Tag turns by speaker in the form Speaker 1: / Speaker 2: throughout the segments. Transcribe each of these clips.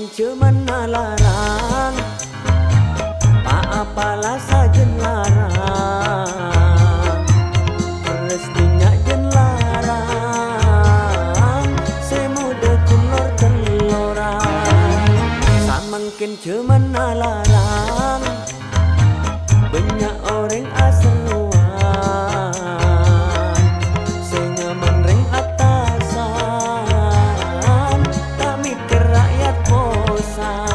Speaker 1: Samangkin cuman larang, tak apalah sajen larang, restunya jen larang, semuda kulor teloran. Samangkin cuman larang, banyak orang asal luar, sehingga menring atasan, tak mikir rakyat bosan.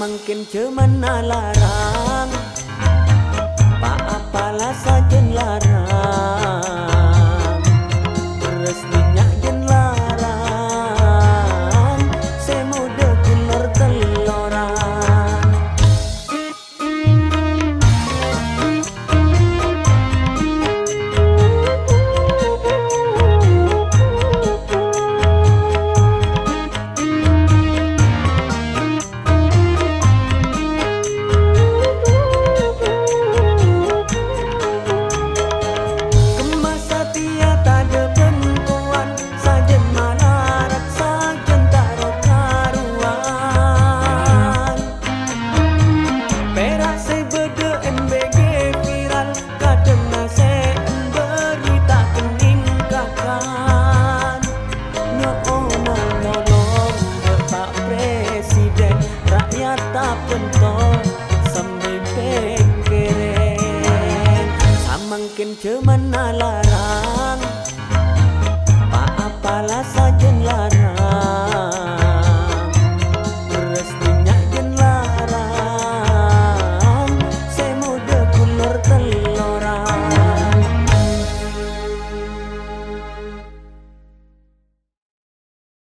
Speaker 1: Mungkin cuman larang, tak apalah sajen larang, resminya jen larang, semuda kulor teloran. Tak pentok sampai pikiran, samangkin cuman larang.